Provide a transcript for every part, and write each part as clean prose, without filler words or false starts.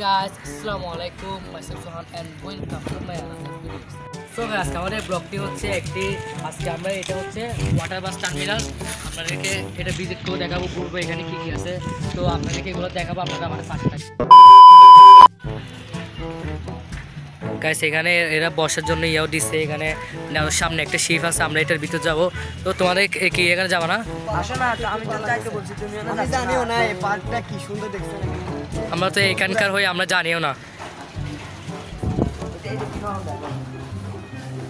guys, Assalamualaikum, myself Sohan and welcome to my another video. So guys, আমাদের ব্লগটি হচ্ছে আজকে আমরা এটা হচ্ছে ওয়াটার বাস টার্মিনাল আপনাদেরকে এটা ভিজিট করে দেখাবো ঘুরবো এখানে কি কি আছে তো আপনাদেরকে এগুলো দেখাবো আপনারা আমাদের পাশে থাকবেন গাইস এখানে এরা বসার জন্য ইয়াও দিচ্ছে এখানে সামনে একটা শিপ আছে আমরা এটার ভিতর যাব তো তোমাদের কি এখানে যাবা না আসো না আমি তো চাইতে বলছি তুমি না আমি জানিও না এই পার্কটা কি সুন্দর দেখছেন আমরা তো এখানকার হই আমরা জানিও না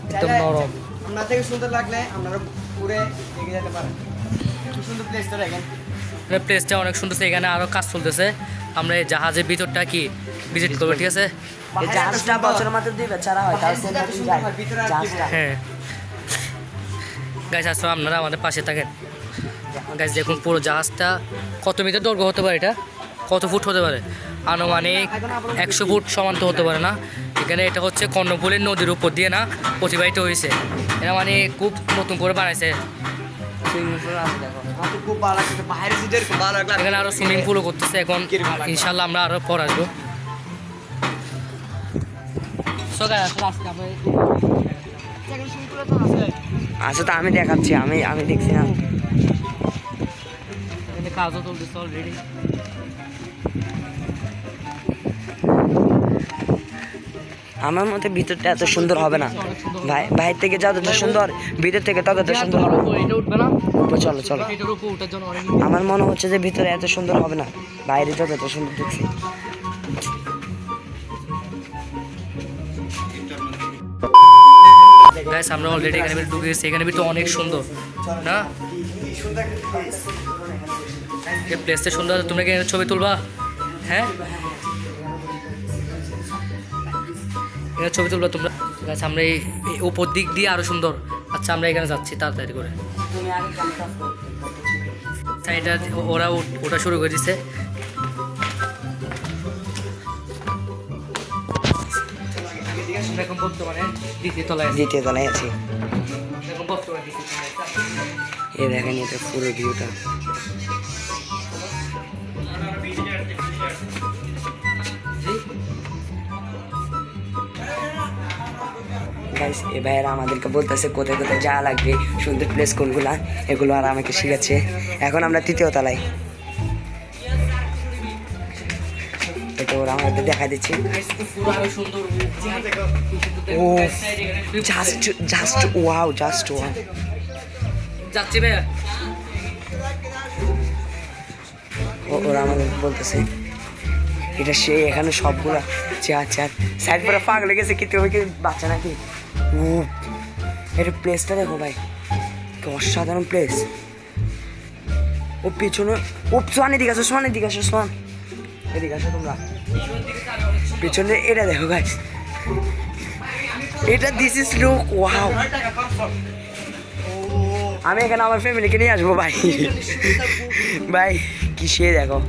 একদম নরম আমরা থেকে সুন্দর লাগলে আপনারা পুরো এগিয়ে যেতে পারেন কি সুন্দর প্লেসটা দেখেন এই প্লেসটা অনেক সুন্দর এখানে আরো কাজ চলতেছে আমরা এই জাহাজের ভিতরটা কি ভিজিট করব ঠিক আছে এই জাহাজটা বছরের মাত্র দিবে ছাড়া হয় তাও সেন্টারে যায় জাহাজটা হ্যাঁ গাইস আসো আপনারা আমাদের পাশে থাকেন গাইস দেখুন পুরো জাহাজটা কত মিটার দৈর্ঘ্য হতে পারে এটা কত ফুট হতে পারে আনুমানিক 100 ফুট সমান তো হতে পারে না এখানে এটা হচ্ছে কর্ণফুলী নদীর উপর দিয়ে না প্রতিবাহিত হয়েছে এটা মানে খুব নতুন করে বানাইছে সুইমিং পুল আছে দেখো আমার তো খুব ভালো লাগছে বাইরে যেতে খুব ভালো লাগলো এখানে আরো সুইমিং পুলও করতেছে এখন ইনশাআল্লাহ আমরা আরো পর আসবো সো গাইস আজকে আমরা সুইমিং পুলে তো আছে আচ্ছা তো আমি দেখাচ্ছি আমি দেখছি না এখানে কাজও চলতেছে অলরেডি আমার মতে ভিতরটা এত সুন্দর হবে না ভাই বাইরে থেকে যতটা সুন্দর ভিতর থেকে ততটা সুন্দর হবে এটা উঠবে না চলো চলো এটার উপর ওঠার জন্য অনেক আমার মনে হচ্ছে যে ভিতরে এত সুন্দর হবে না বাইরে যতটা সুন্দর দেখছি গাইস আমরা অলরেডি এখানে ঢুকে গেছি এখানে তো অনেক সুন্দর না এই প্লেসটা সুন্দর তোমরা কি এখানে ছবি তুলবা হ্যাঁ এখানে ছবি তুলবা তোমরা গাইস আমরা এই উপর দিক দিয়ে আরো সুন্দর আচ্ছা আমরা এখানে যাচ্ছি তাড়াতাড়ি করে এটা ওরা ওটা শুরু করে দিছে এখন বর্তমানে দ্বিতীয় তলায় আছি এখন বর্তমানে এই দেখেন এটা পুরো ভিউটা গাইস এই ভাইয়েরা আমাদেরকে বলতেছে কোথায় কোথায় যাওয়া লাগবে সুন্দর প্লেস কোনগুলা এগুলো আর আমাকে শিখাচ্ছে এখন আমরা তৃতীয় তলায় এটা ওরা আমাদের দেখা দিচ্ছে ও জাস্ট ওয়াও যাচ্ছি ভাইয়া ওরা আমাদের বলতেছে এটা সে এখানে সবগুলা চেয়ার সাইড করে ফাঁক লেগেছে কি তুমি কি বাচ্চা নাকি ও এটা প্লেসটা দেখো ভাই কি অসাধারণ প্লেস ও পিছনে ও সোয়ান এদিকে আসো সোয়ান এদিকে আসো তোমরা পিছনে এটা দেখো গাইস এটা দিস ইজ লুক ওয়াও আমি এখানে আমার ফ্যামিলিকে নিয়ে আসবো ভাই কি সে দেখো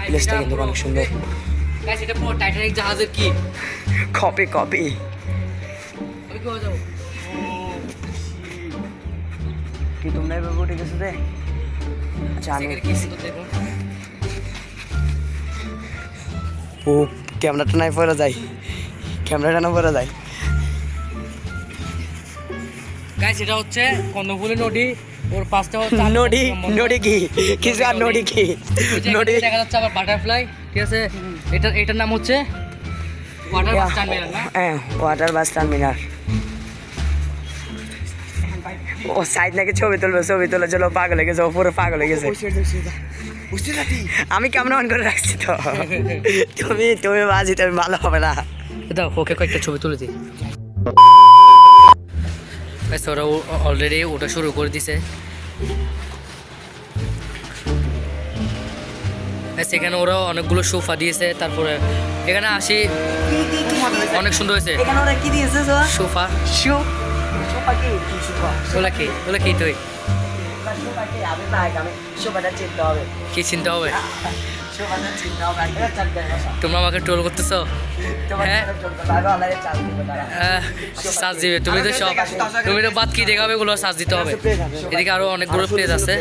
প্লেসটা কিন্তু অনেক সুন্দর গাইস এটা পুরো টাইটানিক জাহাজের কি কপি আমি কই যাব কি তোমরা এভাবে উঠে গেছো রে আচ্ছা আমি কি সুন্দর দেখো ও ক্যামেরাটা নাই পড়ে যায় গাইস এটা হচ্ছে কর্ণফুলী নদী ওর পাঁচটা হচ্ছে নদী কি কিছু আর নদী কি নদী দেখা যাচ্ছে আবার বাটারফ্লাই ঠিক আছে এটার নাম হচ্ছে ওয়াটার বাস টার্মিনাল না হ্যাঁ ওয়াটার বাস টার্মিনাল ও সাইড নাকি ছবি তোলে চলো পাগল হয়ে গেছে পুরো পাগল হয়ে গেছে আমি ক্যামেরা অন করে রাখছি তো তুমি বাজি তুমি ভালো হবে না দাও ওকে কয়েকটা ছবি তুলে দিই ওরা অলরেডি ওটা শুরু করে দিছে সেখানে ওরা অনেকগুলো সোফা দিয়েছে তারপরে এখানে আসি অনেক সুন্দর হয়েছে এখানে ওরা কি দিয়েছে সোফা ওলা কি তুই কি চিনতে হবে তোমরা আমাকে ট্রোল করতেছো হ্যাঁ সাজ দিবে তুমি তো সব তুমি তো বাদ কি দেখাবে এগুলো সাজ দিতে হবে এদিকে আরো অনেকগুলো প্লেস আছে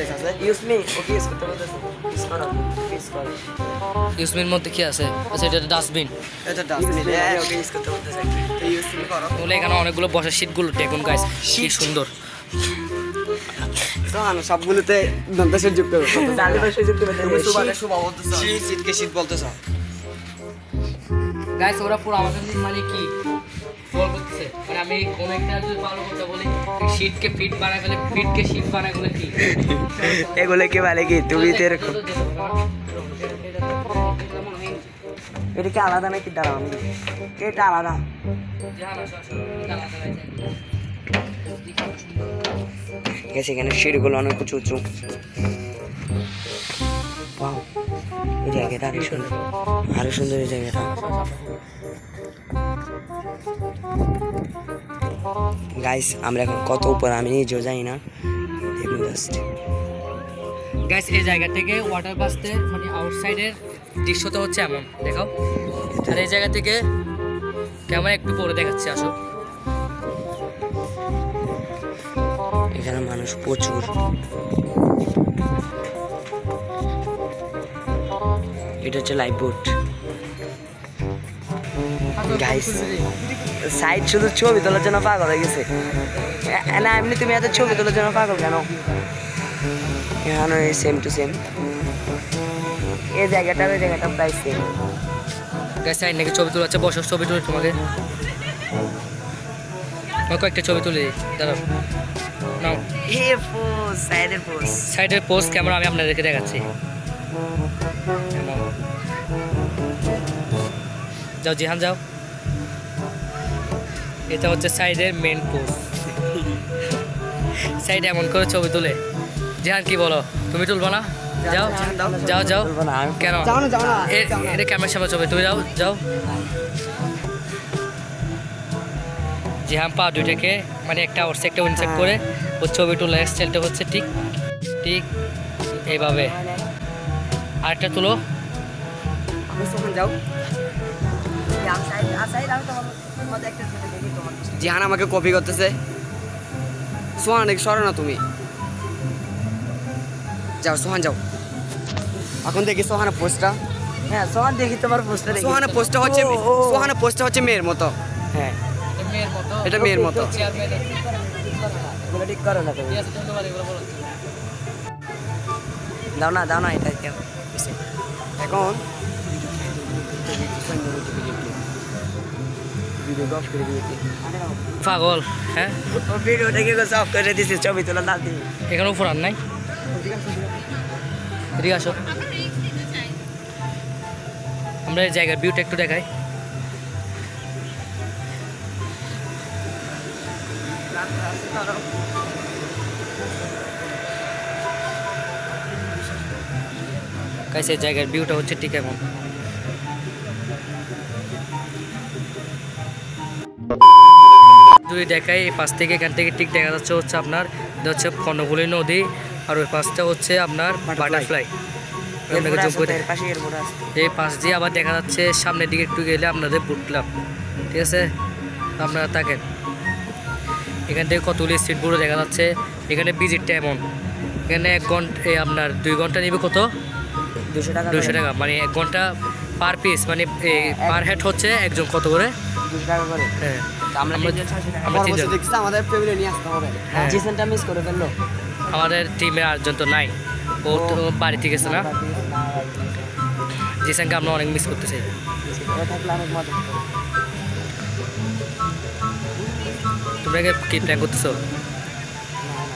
ইউসমির মধ্যে কি আছে আচ্ছা এটা ডাস্টবিন এখানে অনেকগুলো বসার সিটগুলো দেখুন গাইস কি সুন্দর সবগুলোতে যুক্ত গাইস ওরা পুরো আমাদের মানে কি বল করতেছে মানে আমি কোন একটা যদি ভালো কথা বলি শীটকে ফিট বানায় ফেলে ফিটকে শীট বানায় বলে কি এগুলো কি বলে কি তুমি তো এরকম এটা কি আলাদা নাকি দাঁড়াও আমি এটা আলাদা গেছে এখানে সিঁড়িগুলো অনেক উঁচু উঁচু এই জায়গাটা আরো সুন্দর এই জায়গাটা গাইস আমরা এখন কত উপর আমি নিজেও যাই না দেখুন জাস্ট গাইস এই জায়গা থেকে ওয়াটার বাসতে মানে আউটসাইডের দৃশ্যটা হচ্ছে এমন দেখাও আর এই জায়গা থেকে ক্যামেরা একটু পরে দেখাচ্ছে আসো এখানে মানুষ প্রচুর এটা হচ্ছে লাইফ বোট গাইস সাইড শুধু ছবি তোলার জন্য পাগল হয়ে গেছে না এমনি তুমি এত ছবি তোলার জন্য পাগল কেন এখানে সেম টু সেম এই জায়গাটা ওই জায়গাটা প্রায় সেম গাইস সাইড নাকি ছবি তোলাচ্ছে বসো ছবি তুলে তোমাকে আমাকে একটা ছবি তুলে দিই দাঁড়াও নাও হে পোজ সাইডের পোজ সাইডের পোস্ট ক্যামেরা আমি আপনাদেরকে দেখাচ্ছি যাও জিহান যাও এটা হচ্ছে সাইডের মেন পোস্ট সাইডে এমন করে ছবি তুলে জিহান কি বলো তুমি তুলবো না যাও যাও যাও কেন এটা ক্যামেরার সামনে ছবি তুমি যাও যাও জিহান পা দুইটাকে মানে একটা ওর একটা উইনসেট করে ওর ছবি তোলার স্টাইলটা হচ্ছে ঠিক ঠিক এইভাবে আরেকটা তুলো যাও জিহান আমাকে কপি করতেছে সোহান সরো না তুমি যাও সোহান যাও এখন দেখি সোহানের পোস্টটা হ্যাঁ সোহান দেখি তোমার পোস্টার সোহানের পোস্টটা হচ্ছে মেয়ের মতো হ্যাঁ এটা মেয়ের মতো ঠিক করো না তুমি দাও না এটা এখন পাগল হ্যাঁ ভিডিওটাকে অফ করে দিছি ছবি তোলা না দিই এখানেও ফোরান নাই এদিকে আসো আমরা এই জায়গার ভিউটা একটু দেখাই গাইস এই জায়গার ভিউটা হচ্ছে ঠিক এমন যদি দেখাই এই পাশ থেকে এখান থেকে ঠিক দেখা যাচ্ছে হচ্ছে আপনার এটা হচ্ছে কর্ণফুলী নদী আর ওই পাশটা হচ্ছে আপনার বাটারফ্লাই এই পাশ দিয়ে আবার দেখা যাচ্ছে সামনের দিকে একটু গেলে আপনাদের বুট ক্লাব ঠিক আছে আপনারা থাকেন এখান থেকে কতগুলি সিট বোর্ডও দেখা যাচ্ছে এখানে ভিজিটটা এমন এখানে 1 ঘন্টা আপনার 2 ঘন্টা নেবে কত 200 টাকা মানে 1 ঘন্টা পার পিস মানে পার হেড হচ্ছে একজন কত করে 200 টাকা করে হ্যাঁ আমাদের ফ্যামিলি নিয়ে আসতে হবে হ্যাঁ জিসনটা মিস করে ফেললো আমাদের টিমের আরেকজন তো নাই ও তো বাড়িতে গেছে না জিসানকে আমরা অনেক মিস করতেছি তোমরা কি প্ল্যান করতেছো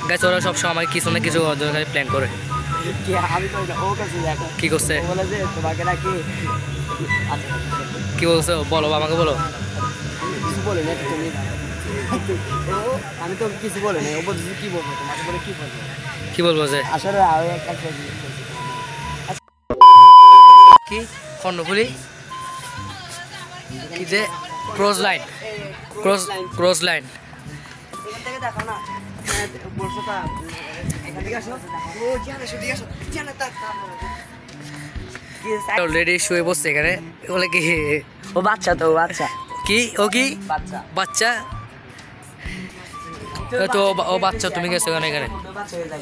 গাছ ওরা সবসময় আমাকে কিছু না কিছু প্ল্যান করে কি করছে কি বলছো বলো আমাকে বলো আমি তো কিছু বলে নাই ও বলছি কি বলবো তোমাকে বলে কি বলবো কি বলবো যে আসলে কি কর্ণফুলী কি যে ক্রস লাইন এখান থেকে দেখো না বলছো তা এখান থেকে আসো ও জানা শুধু আসো জানা তা অলরেডি শুয়ে বসছে এখানে, বলে কি ও বাচ্চা তো, ও বাচ্চা, কি ও কি বাচ্চা বাচ্চা, তো ও বাচ্চা, তুমি গেছো এখানে এখানে বাচ্চা হয়ে যায়।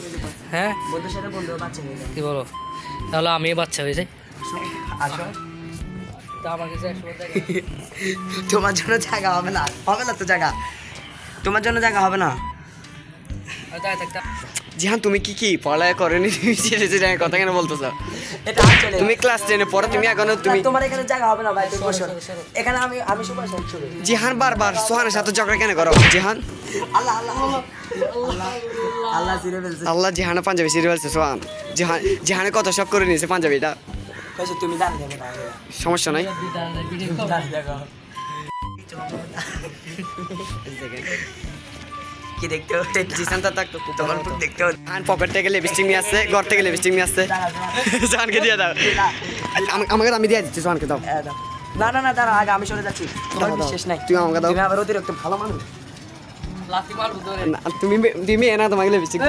হ্যাঁ বন্ধুর সাথে বন্ধু বাচ্চা হয়ে যায়। কি বলো, তাহলে আমি বাচ্চা হয়ে যাই। আসো, তা আমার কাছে তোমার জন্য জায়গা হবে না, হবে না তো জায়গা, তোমার জন্য জায়গা হবে না। জিহান তুমি কি পড়ালেখা করেনি? তুমি কথা কেন বলতেছ? এটা আসলে তুমি ক্লাস 10 এ পড়ো, তুমি এখনো তুমি তোমার এখানে জায়গা হবে না ভাই, তুমি বসো এখানে। আমি সবাই সাইড চলে। জিহান বারবার সোহানের সাথে ঝগড়া কেন করো? জিহান আল্লাহ আল্লাহ আল্লাহ জিরে ফেলছে। আল্লাহ জিহানে পাঞ্জাবি সিরিয়াল আছে। সোহান জিহানে কত শখ করে নিয়েছে পাঞ্জাবিটা। কইছো তুমি দাঁড়িয়ে যাবে না, সমস্যা নাই। দাঁড়িয়ে দেখো কি দেখতে হচ্ছে। জিসান তা থাকতো তোমার মুখ দেখতে হচ্ছে। আন পকেট থেকে লিপস্টিক নিয়ে আসছে, ঘর থেকে লিপস্টিক নিয়ে আসছে। সোহানকে দিয়ে দাও, আমাকে আমি দিয়ে দিচ্ছি। সোহানকে দাও। না না না দাঁড়া, আগে আমি চলে যাচ্ছি, তোমার বিশ্বাস নাই। তুই আমাকে দাও। তুমি আবার অতিরিক্ত ভালো মানুষ। না, তুমি এনা তোমাকে লিপস্টিক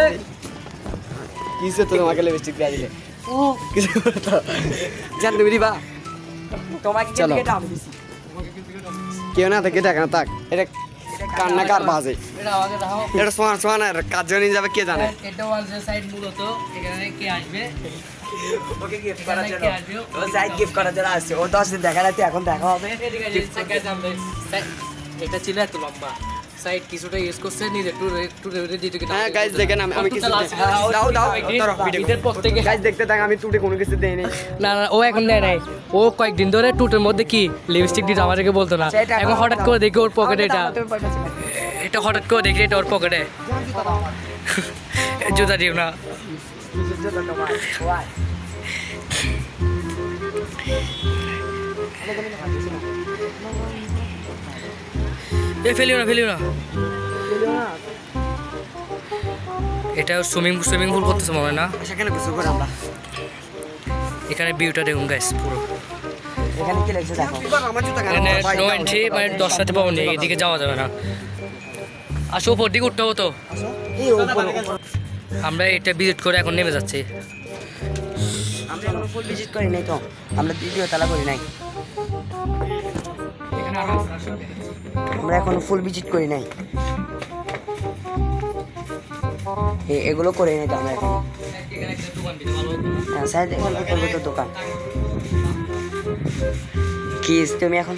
কিসে তো তোমাকে লিপস্টিক দিয়ে দিলে জান তুমি দিবা। তোমাকে চলো। এটা আমি দিছি। কেউ না থাকে এটা কেন থাক, এটা কান্না কার বাজে, এটা সোহানের কাজ নিয়ে যাবে কে জানে। এটা ওয়ান সাইড মূলত এখানে কে আসবে, ওকে গিফট করার জন্য, কে আসবে? ও সাইড গিফট করার জন্য আসছে। ও 10 দিন দেখা রাখতে, এখন দেখা হবে। এটা ছিল এত লম্বা সাইড, কিছুটা ইউজ করছে নিজে হ্যাঁ গাইস দেখেন, আমি কিছু দাও দাও ধরো ভিডিও গাইস দেখতে থাক। আমি টুটে কোনো কিছু দেই নাই। না না, ও এখন দেয় নাই, ও কয়েকদিন ধরে টুটের মধ্যে কি লিপস্টিক দিতে আমাদেরকে বলতো না, এখন হঠাৎ করে দেখি ওর পকেটে এটা হঠাৎ করে দেখি এটা ওর পকেটে। জুতা দিও না, ফেলিও না। এটা সুইমিং পুল করতেছে মনে হয় না। সেখানে কিছু করে আমরা এখানে ভিউটা দেখুন গাইস পুরো। এখানে কি লেখছে দেখো। আমার জুতা এখানে নো এন্ট্রি, মানে 10 রাতে পাবো না, এদিকে যাওয়া যাবে না। আসো উপর দিকে উঠতে হতো। এই উপর আমরা এটা ভিজিট করে এখন নেমে যাচ্ছি। আমরা এখনো ফুল ভিজিট করি নাই তো, আমরা দ্বিতীয় তলা করি নাই, আমরা এখনো ফুল ভিজিট করি নাই, এগুলো করে নাই তো আমরা এখন। হ্যাঁ স্যার এখানে করবো তো দোকান। কি তুমি এখন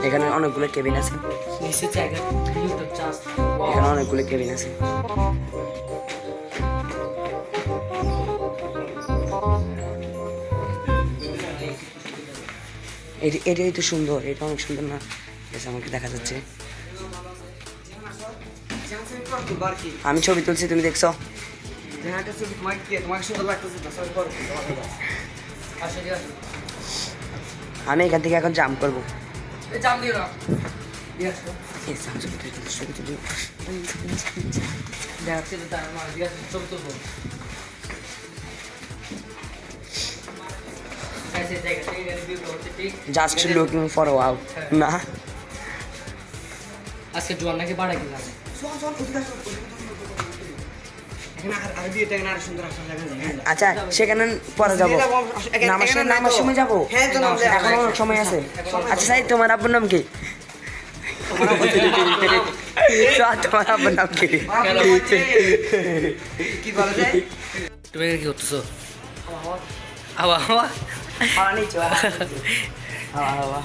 এখানে অনেকগুলো কেবিন আছে, এখানে অনেকগুলো কেবিন আছে। এটাই তো সুন্দর, এটা অনেক সুন্দর না? বেশ আমাকে দেখা যাচ্ছে, আমি ছবি তুলছি, তুমি দেখছো? আমি এখান থেকে এখন জাম্প করবো। Just looking for a wow. না আজকে জোয়ান নাকি বাড়া কিনা আচ্ছা সেখানে পরে যাবো, নামার সময় যাবো, এখন অনেক সময় আছে। আচ্ছা সাই তোমার আব্বুর নাম কি? তোমার আব্বুর নাম কি? তুমি কি করতেছো? আবার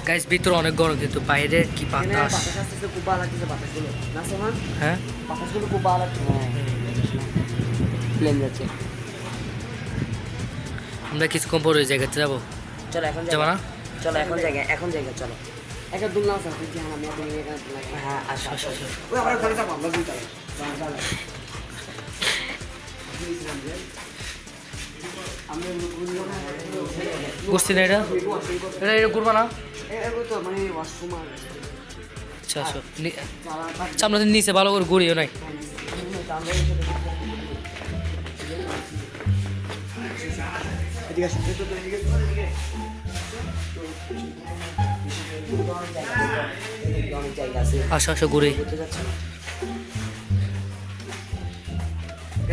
গাইস ভিতরে অনেক গরম, কিন্তু বাইরে কি বাতাস। হ্যাঁ প্লেন যাচ্ছে। আমরা কিছুক্ষণ পরে ওই জায়গাতে যাবো। চলো এখন যাবো না? চলো এখন জায়গায় চলো। একটা দুলনা আছে আমি হ্যাঁ আসো আসো আসো। ওই আমরা ঘরে যাবো, আমরা দুইটা বুঝছি না, এটা ঘুরবা না? মানে ওয়াশরুম আচ্ছা আচ্ছা, আমরা তো নিচে ভালো করে ঘুরিও নাই। আসো আসো ঘুরে।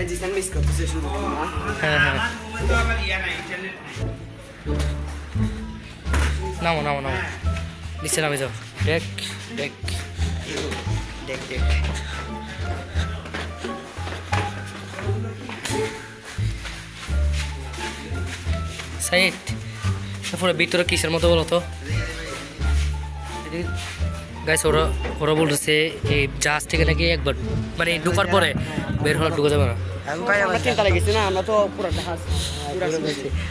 জিসান মিস করতেছে শুরু না হ্যাঁ হ্যাঁ নামো নামো নামো নিচে নামে যাও ডেক ডেক দেখ দেখ সাইড পুরো ভিতরে কিসের মতো বলো তো গাইস ওরা ওরা বলতেছে এই জাহাজ থেকে নাকি একবার মানে ঢোকার পরে বের হলে ঢুকে যাবে না এখন কয়টা আমরা বাজে চিন্তা লেগেছি না আমরা তো পুরো জাহাজ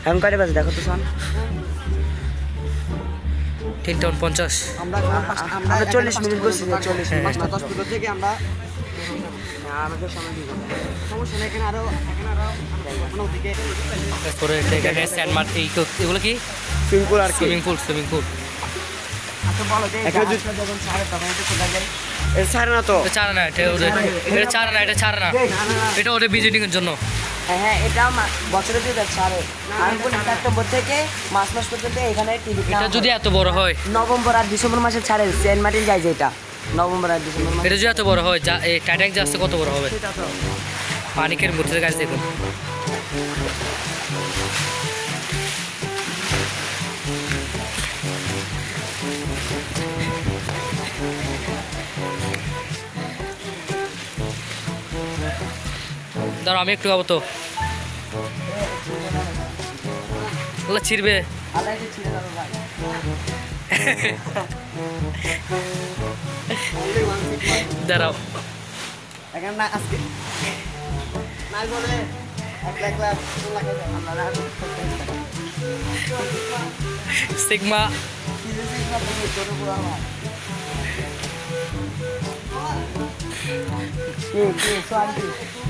এখন কয়টা বাজে দেখো তো শোন 3:50 আমরা আমরা 40 মিনিট বসছি 40 মিনিট না 10 মিনিট থেকে আমরা আমাদের সময় দিব সমস্যা নেই এখানে আরো কোনো দিকে তারপরে এখানে স্যান্ড মার্ট এগুলো কি সিম্পল আর কি সুইমিং পুল আচ্ছা বলো যে এখন যদি- জাহাজটা যখন ছাড়ে তখন একটু খোলা যায় এ ছাড়ে না তো এটা ছাড়ে না এটা ওদের এটা ছাড়ে না এটা ছাড়ে না এটা ওদের ভিজিটিং এর জন্য হ্যাঁ এটা বছরে দুইবার ছাড়ে আর 19 সেপ্টেম্বর থেকে মাস পর্যন্ত এখানে টিকিট এটা যদি এত বড় হয় নভেম্বর আর ডিসেম্বর মাসে ছাড়ে সেন্ট মার্টিন যায় যেটা নভেম্বর আর ডিসেম্বর মাসে এটা যদি এত বড় হয় যা এই টাইটানিক জাহাজটা কত বড় হবে পানিকের মধ্যে গাছ দেখুন দাঁড়ো আমি একটু খাবো তো ওগুলো ছিড়বে আল্লাহ এটা ছিঁড়ে যাবে ভাই দাঁড়াও এখানে না আজকে নাই বলে এক লাখ আমরা সিগমা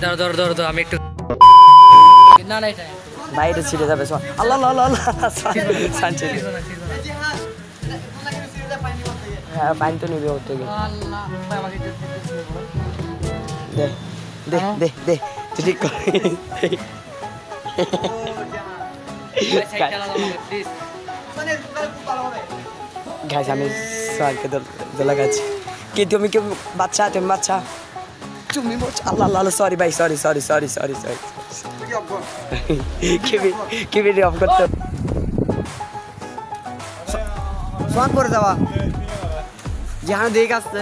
দাঁড়ো দাঁড়ো দাঁড়ো দাঁড়ো আমি একটু না না এটা বাইরে ছিঁড়ে যাবে সব আল্লাহ আল্লাহ আল্লাহ সানছে হ্যাঁ পানি তো নিবে ওর থেকে দে দে দে দে তুই ঠিক কর গাছ আমি সোয়ালকে দোলা গাছ কি তুমি কি বাচ্চা তুমি বাচ্চা তুমি বাচ্চা আল্লাহ আল্লাহ সরি ভাই sorry sorry sorry sorry sorry কি ভিডিও অফ করতে সোয়ান করে যাওয়া যেখানে দিকে আসছে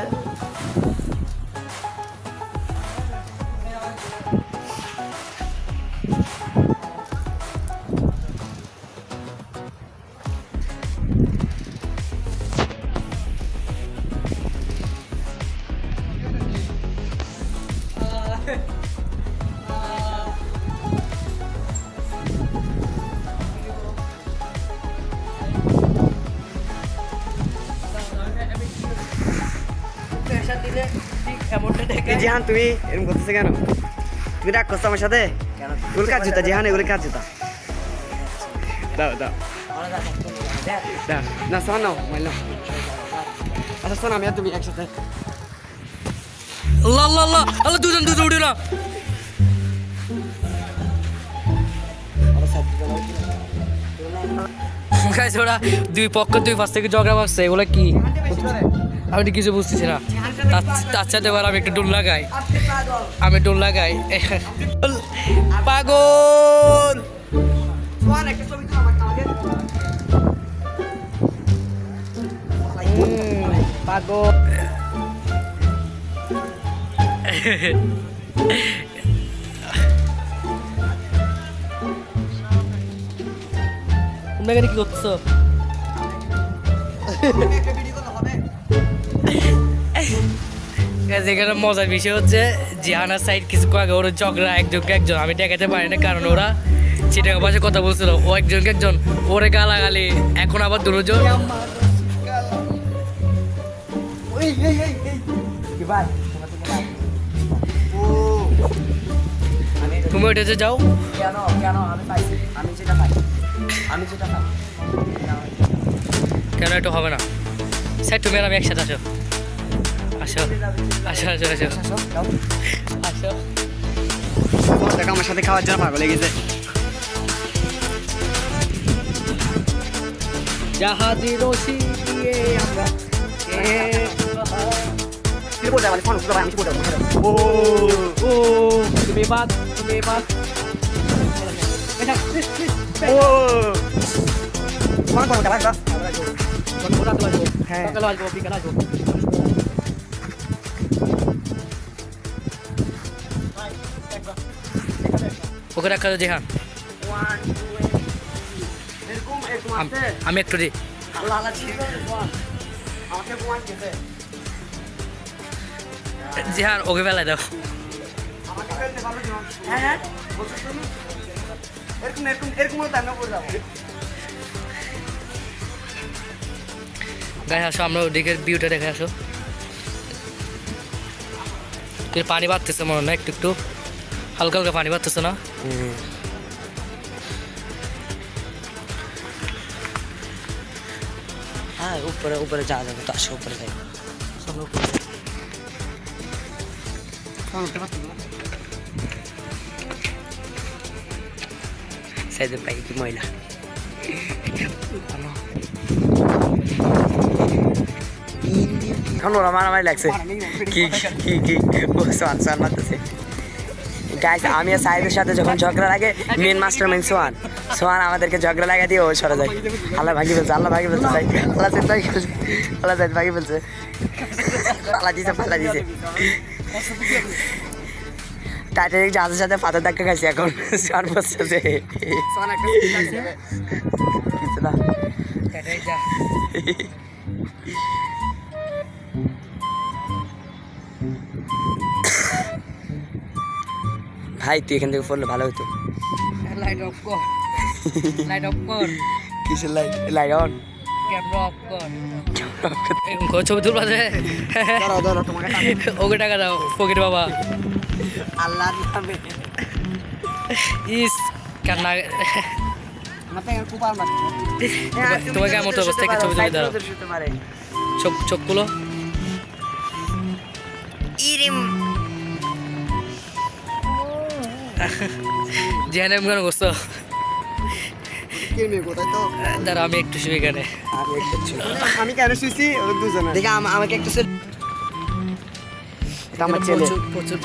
এই জিহান তুমি এরকম করতেছে কেন তুমি রাগ করছো আমার সাথে এগুলো কাজ জুতা জিহান এগুলো কাজ জুতা দাও দাও দাও না শোন নাও মাইল নাও আচ্ছা শোন আমি আর তুমি একসাথে আল্লাহ আল্লাহ আল্লাহ আল্লাহ দুজন দুজন উঠে না গাইস ওরা দুই পক্ষ দুই পাশ থেকে ঝগড়া করছে এগুলো কি আমি তো কিছু বুঝতেছি না তার সাথে এবার আমি একটু ডোল লাগাই আমি ডোল লাগাই পাগল পাগল তোমরা এখানে কি করছো এখানে মজার বিষয় হচ্ছে জিহানার সাইড কিছু আগে ওরা ঝগড়া একজনকে একজন আমি দেখাতে পারি না কারণ ওরা চিটাগাং ভাষায় কথা বলছিল ও একজনকে একজন ওরে গালাগালি এখন আবার দুজন কি ভাই তুমি ওইটাতে যাও কেন কেন আমি পাইছি আমি যেটা পাই আমি যেটা পাই কেন একটু হবে না স্যার তুমি আর আমি একসাথে আসো আসো আসো আসো আসো আসো দেখো আমার সাথে খাওয়ার জন্য পাগল লেগেছে জাহাজি রশি দিয়ে আমরা কি বলতে মানে ফোন ভাই আমি কি বলতে ও ও তুমি বাদ ও তোমার কোন খেলা হ্যাঁ ওকে রাখা জেহান আমি একটু দিই জেহান ওকে ফেলাই দাও গায়ে আসো আমরা ওদিকের ভিউটা দেখে আসো কিন্তু পানি বাড়তেছে মনে হয় না একটু একটু হালকা হালকা পানি বাড়তেছে না হ্যাঁ উপরে উপরে যাওয়া যাবে তো আসো উপরে যাই সাইদের পাই কি ময়লা এখন ওরা মারামারি লাগছে কি কি কি ও সোয়ান সোয়ান মারতেছে গাইস আমি আর সাইদের সাথে যখন ঝগড়া লাগে মেন মাস্টার মেন সোয়ান সোয়ান আমাদেরকে ঝগড়া লাগা দিয়ে ও সরে যায় আল্লাহ ভাগি ফেলছে আল্লাহ ভাগি ফেলছে ভাই আল্লাহ সাইদ ভাগি ফেলছে আল্লাহ সাইদ ভাগি ফেলছে পালা দিছে টাইটানিক জাহাজের সাথে পাথর ধাক্কা খাইছে এখন সোয়ান বসছে কিছু না ভাই তুই এখান থেকে পড়লে ভালো হতো লাইট অফ কর লাইট অফ কর কিসের light light on camera off কর ছবি তুলবা যে ওকে টাকা দাও ফকির বাবা আল্লাহ নামে ইস কান্না তোমাকে এমন অবস্থা থেকে ছবি তুলে দাও চোখগুলো জেহান এমন কেন করছো দাঁড়া আমি একটু শুই এখানে আমি কেন শুয়েছি দুজনে দেখে আমাকে একটু আমার ছেলে প্রচুর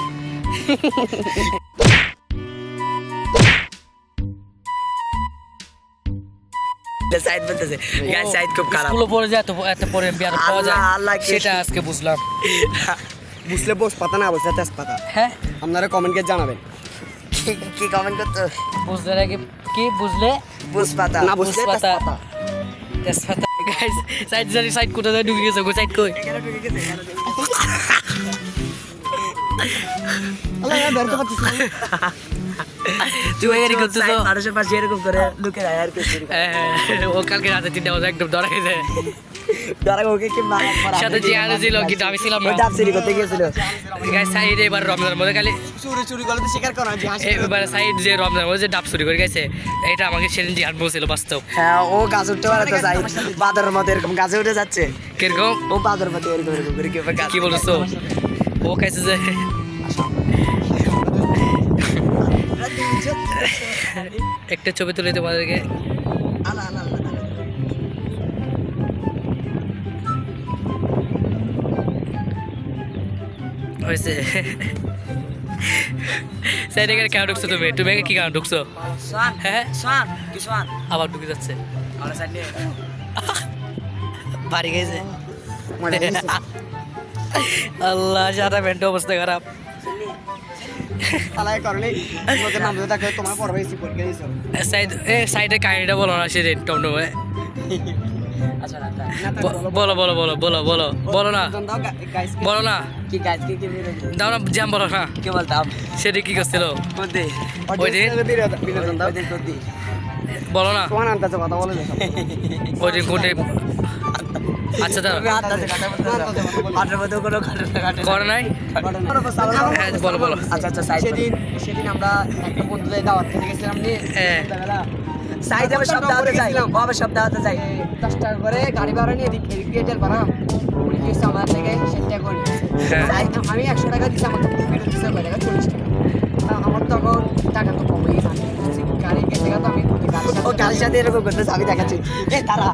সাইড বলতেছে গাইস সাইড খুব খারাপ স্কুলে পড়ে যায় তো এত পরে বিয়ার পাওয়া যায় আল্লাহ সেটা আজকে বুঝলাম বুঝলে বস পাতা না বসে তেজপাতা হ্যাঁ আপনারা কমেন্টে জানাবেন কি কমেন্ট করতো বুঝলে নাকি কি বুঝলে বুঝ পাতা না বুঝলে তেজপাতা। তেজপাতা তেজপাতা গাইস সাইড কোথায় ঢুকে গেছে গো সাইড কই আল্লাহ বের করতে পারছিস না তুই এরকম করতেছো মানুষের পাশে এরকম করে লুকে রায় আর কিছু ও কালকে রাতে 3টা বাজে একদম ডরা গেছে ধরা ওকে কি মারা সাথে যে আলো ছিল কিন্তু আমি ছিলাম না ডাব চুরি করতে গিয়েছিল গাইস সাইড এবার রমজানের মধ্যে খালি চুরি করলে তো স্বীকার করা যে এবার সাইড যে রমজানের মধ্যে যে ডাব চুরি করে গেছে এটা আমাকে সেদিন জিহাদ বলছিল বাস্তব হ্যাঁ ও গাছ উঠতে পারে তো যাই বাদরের মতো এরকম গাছে উঠে যাচ্ছে কিরকম ও বাদরের মতো এরকম এরকম করে কি বলছো ও খাইছে যে একটা ছবি তুলে তোমাদেরকে হয়েছে স্যার এখানে কেন ঢুকছো তুমি তুমি এখানে কি কারণ ঢুকছো সোয়ান হ্যাঁ সোয়ান কি সোয়ান আবার ঢুকে যাচ্ছে আমরা সাইড নিয়ে বাড়ি গেছে আল্লাহ সারা প্যান্টের অবস্থা খারাপ তালাই করলে তোমাদের নাম ধরে থাকে তোমার পড়বে এসি পরীক্ষা দিছো সাইডে কাহিনীটা বলো না সেদিন টমটমে আচ্ছা না বলো বলো বলো বলো বলো বলো না দাও গাইস বলো না কি গাছ কি দাও না জ্যাম বলো না কি বলতাম সেদিন কি করছিল কোনতে ওই দিন বিনোদন দাও কোনতে বলো না তোমার আন্দাজে কথা বলে দেখো ওই দিন কোনটা আচ্ছা দাও আটার মধ্যে কোনো ঘটনা ঘটে করে নাই হ্যাঁ বলো বলো আচ্ছা আচ্ছা সাইড সেদিন আমরা একটা বন্ধুদের দাওয়াত খেতে গেছিলাম নিয়ে হ্যাঁ সাইড হবে সব দাওয়াতে যাই বাবা সব দাওয়াতে যাই 10 টাকা করে গাড়ি ভাড়া নিয়ে এদিক দিয়ে তেল ভরা উনি কি আমার থেকে 60 টাকা করে নিয়েছে। হ্যাঁ। আমি 100 টাকা দিছি আমাকে ফেরত দিছে কয় টাকা 40 টাকা আমার তখন টাকা তো কম হয়ে গেছে গাড়ি গেছে তো আমি ও গাড়ির সাথে এরকম করতে আমি দেখাচ্ছি এ তারা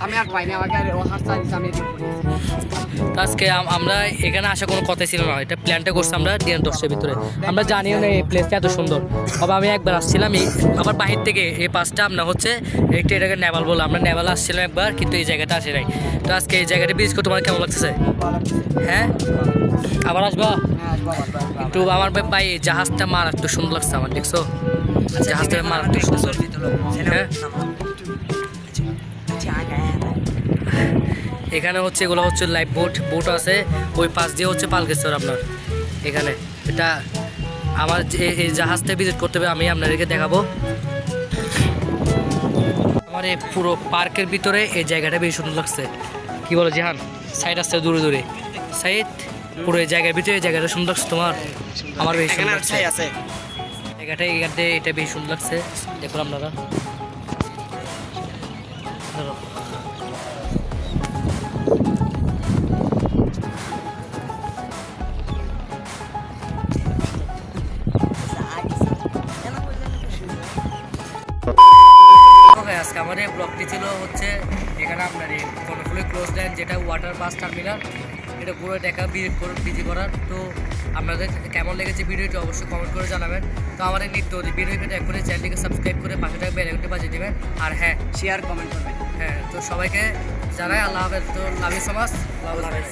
আমি আর পাইনি আমাকে আর ও হাত চাইছে আমি এদিকে পড়ে গেছি। তো আজকে আমরা এখানে আসা কোনো কথাই ছিল না, এটা প্ল্যানটা করছি আমরা দিন 10টার ভিতরে। আমরা জানিও না এই প্লেসটা এত সুন্দর। তবে আমি একবার আসছিলাম আবার বাহির থেকে এই পাশটা আমরা হচ্ছে একটু এটাকে নেভাল বলে, আমরা নেভাল আসছিলাম একবার, কিন্তু এই জায়গাটা আসে নাই। তো আজকে এই জায়গাটা ভিজিট করতে তোমার কেমন লাগতেছে? হ্যাঁ আবার আসবা? একটু আমার ভাই এই জাহাজটা মারাত্মক সুন্দর লাগছে আমার, দেখছো জাহাজটা মারাত্মক সুন্দর। হ্যাঁ এখানে হচ্ছে এগুলো হচ্ছে লাইফ বোট আছে, ওই পাশ দিয়ে হচ্ছে পালকেশ্বর আপনার এখানে। এটা আমার এই জাহাজটা ভিজিট করতে হবে, আমি আপনাদেরকে দেখাবো। আমার এই পুরো পার্কের ভিতরে এই জায়গাটা বেশি সুন্দর লাগছে। কি বলো জিহান? সাইড আসছে দূরে দূরে, সাইড পুরো এই জায়গার ভিতরে এই জায়গাটা সুন্দর লাগছে তোমার? আমার বেশি সুন্দর লাগছে জায়গাটা, এটা বেশি সুন্দর লাগছে। দেখুন আপনারা ধরো। আজকে আমাদের ব্লগটি ছিল হচ্ছে এখানে আপনার এই কর্ণফুলি ক্লোজ লাইন, যেটা ওয়াটার বাস টার্মিনাল, এটা পুরো দেখা ভিজিট করার। তো আপনাদের কেমন লেগেছে ভিডিওটি অবশ্যই কমেন্ট করে জানাবেন। তো আমাদের নিত্য ভিডিও এখনই চ্যানেলটিকে সাবস্ক্রাইব করে পাশে থাকা বেল আইকনটি বাজিয়ে দেবেন। আর হ্যাঁ শেয়ার কমেন্ট করবেন। হ্যাঁ, তো সবাইকে জানাই আল্লাহ হাফেজ। তো লাভ ইউ সো মাচ, আল্লাহ হাফেজ।